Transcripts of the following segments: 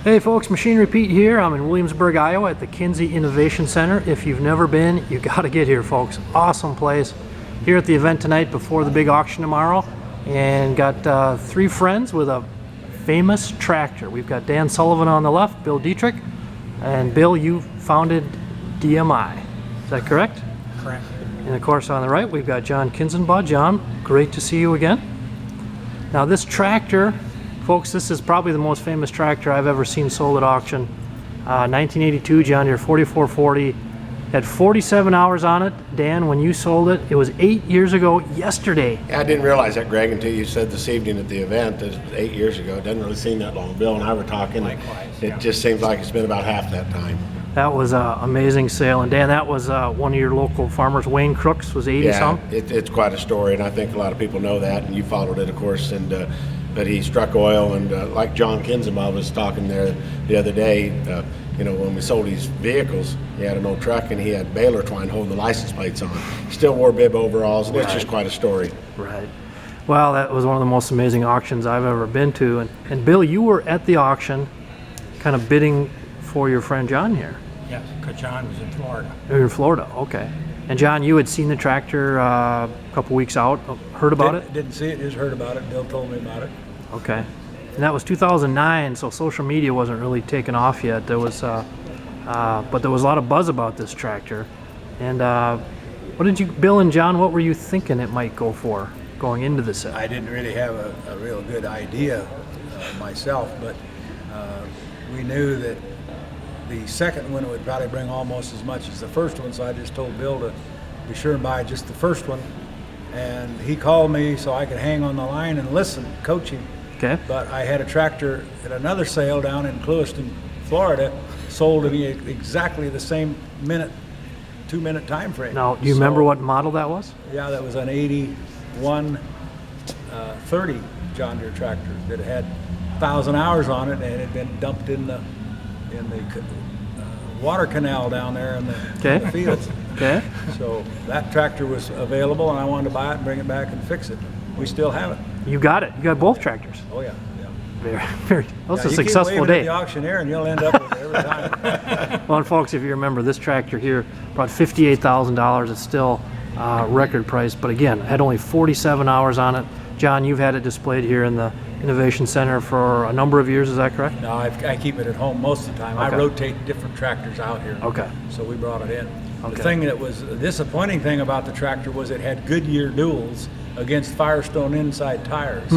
Hey folks, Machinery Pete here. I'm in Williamsburg, Iowa at the Kinze Innovation Center. If you've never been, you gotta get here, folks. Awesome place. Here at the event tonight before the big auction tomorrow, and got three friends with a famous tractor. We've got Dan Sullivan on the left, Bill Dietrich, and Bill, you founded DMI. Is that correct? Correct. And of course on the right, we've got Jon Kinzenbaw. John, great to see you again. Now this tractor, folks, this is probably the most famous tractor I've ever seen sold at auction. 1982 John Deere 4440. Had 47 hours on it. Dan, when you sold it, it was 8 years ago yesterday. I didn't realize that, Greg, until you said this evening at the event that 8 years ago. It doesn't really seem that long. Bill and I were talking. Likewise, It just seems like it's been about half that time. That was an amazing sale. And Dan, that was one of your local farmers, Wayne Crooks, was 80 some? It's quite a story, and I think a lot of people know that, and you followed it, of course. And but he struck oil, and like Jon Kinzenbaw was talking there the other day, you know, when we sold these vehicles, he had an old truck and he had baler twine holding the license plates on. Still wore bib overalls, and it's just quite a story. Right. Well, that was one of the most amazing auctions I've ever been to. And Bill, you were at the auction kind of bidding for your friend John here. Yes, because John was in Florida. You're in Florida, okay. And John, you had seen the tractor a couple weeks out, heard about it? Didn't see it, just heard about it. Bill told me about it. Okay. And that was 2009, so social media wasn't really taken off yet. There was, but there was a lot of buzz about this tractor. And what did you, Bill and John, what were you thinking it might go for going into the sale? I didn't really have a real good idea myself, but we knew that the second one would probably bring almost as much as the first one, so I just told Bill to be sure and buy just the first one. And he called me so I could hang on the line and listen, coach him. Okay. But I had a tractor at another sale down in Clewiston, Florida, sold to me exactly the same 2-minute time frame. Now, do you remember what model that was? Yeah, that was an 81 30 John Deere tractor that had 1,000 hours on it, and it had been dumped in the water canal down there in the fields. Okay. So that tractor was available, and I wanted to buy it and bring it back and fix it. We still have it. You got it. You got both tractors. Oh yeah, yeah. Very. That was a successful you keep waving day. at the auctioneer, and you'll end up with it every time. Well, and folks, if you remember, this tractor here brought $58,000. It's still record price, but again, had only 47 hours on it. John, you've had it displayed here in the Innovation Center for a number of years. Is that correct? No, I keep it at home most of the time. Okay. I rotate different tractors out here. Okay. So we brought it in. Okay. The thing that was a disappointing thing about the tractor was it had Goodyear duals against Firestone inside tires.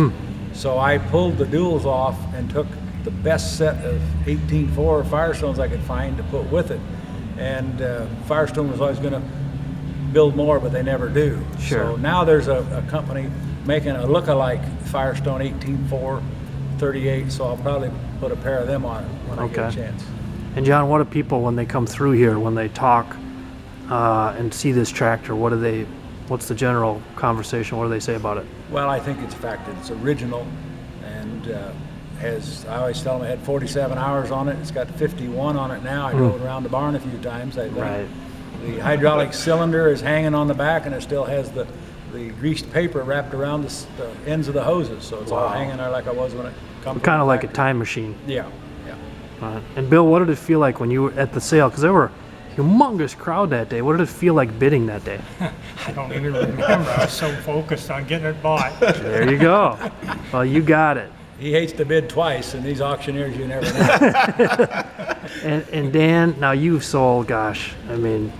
So I pulled the duals off and took the best set of 18.4 Firestones I could find to put with it. And Firestone was always going to build more, but they never do. Sure. So now there's a company making a look-alike Firestone 18.4 38, so I'll probably put a pair of them on it when I get a chance. And John, what do people, when they come through here, when they talk and see this tractor, what's the general conversation? What do they say about it? Well, I think it's the fact that it's original, and I always tell them it had 47 hours on it. It's got 51 on it now. I drove around the barn a few times. I think. Right. The hydraulic cylinder is hanging on the back, and it still has the greased paper wrapped around the ends of the hoses, so it's all hanging there like I was when it comes. Kind of like a time machine. Yeah. And Bill, what did it feel like when you were at the sale? Because there were a humongous crowd that day. What did it feel like bidding that day? I don't even remember. I was so focused on getting it bought. There you go. Well, you got it. He hates to bid twice, and these auctioneers, you never know. And Dan, now you've sold, gosh, I mean,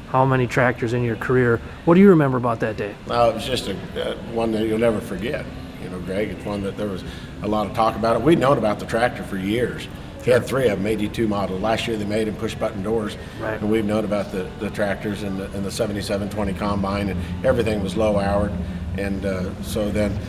how many tractors in your career? What do you remember about that day? Well, it was just one that you'll never forget. You know, Greg, it's one that there was a lot of talk about it. We'd known about the tractor for years. He had 3 of them, 82 model. Last year they made him push-button doors, right. And we've known about the tractors and the 7720 combine, and everything was low-houred. And so then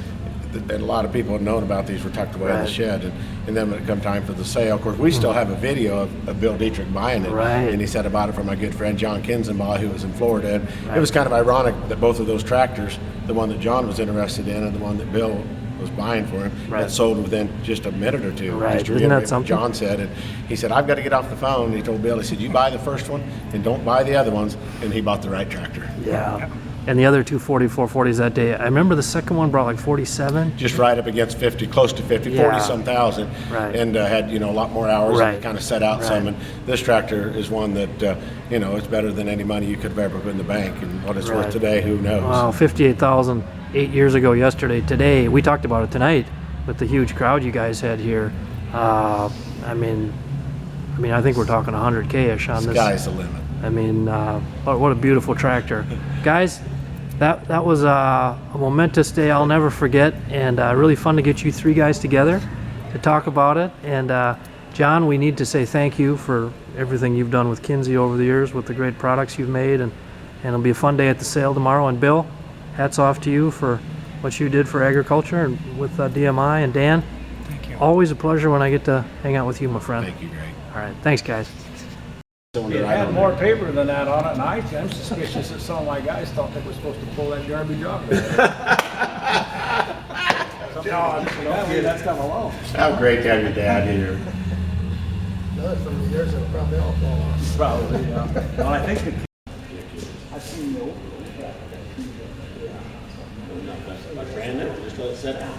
a lot of people had known about these were tucked away in the shed. And then when it come time for the sale, of course, we still have a video of Bill Dietrich buying it. Right. And he said about it from my good friend Jon Kinzenbaw, who was in Florida. And it was kind of ironic that both of those tractors, the one that John was interested in and the one that Bill was buying for him, that sold within just a minute or two. Right. Just to Isn't that reiterate what something? John said, and he said, I've got to get off the phone. And he told Bill, he said, you buy the first one and don't buy the other ones. And he bought the right tractor. Yeah. and the other two 440s that day. I remember the second one brought like 47. Just right up against 50, close to 50, Yeah. 40-some thousand, Right. and had, a lot more hours Right. and kind of set out some. Right. And this tractor is one that, it's better than any money you could have ever put in the bank. And what it's Right. worth today, who knows? Wow, 58,000 8 years ago yesterday. Today, we talked about it tonight with the huge crowd you guys had here. I mean, I think we're talking 100K-ish on this. Sky's the limit. I mean, what a beautiful tractor. Guys, that was a momentous day I'll never forget, and really fun to get you three guys together to talk about it. And John, we need to say thank you for everything you've done with Kinze over the years, with the great products you've made, and it'll be a fun day at the sale tomorrow. And Bill, hats off to you for what you did for agriculture and with DMI. And Dan, Thank you. always a pleasure when I get to hang out with you, my friend. Thank you, Greg. All right, thanks, guys. It had more paper than that on it, and I'm suspicious that some of my guys thought they were supposed to pull that garbage off. That's come along. How great to have your dad here. Probably, yeah. Well, I think the I've seen the old Brand new, just let it sit down.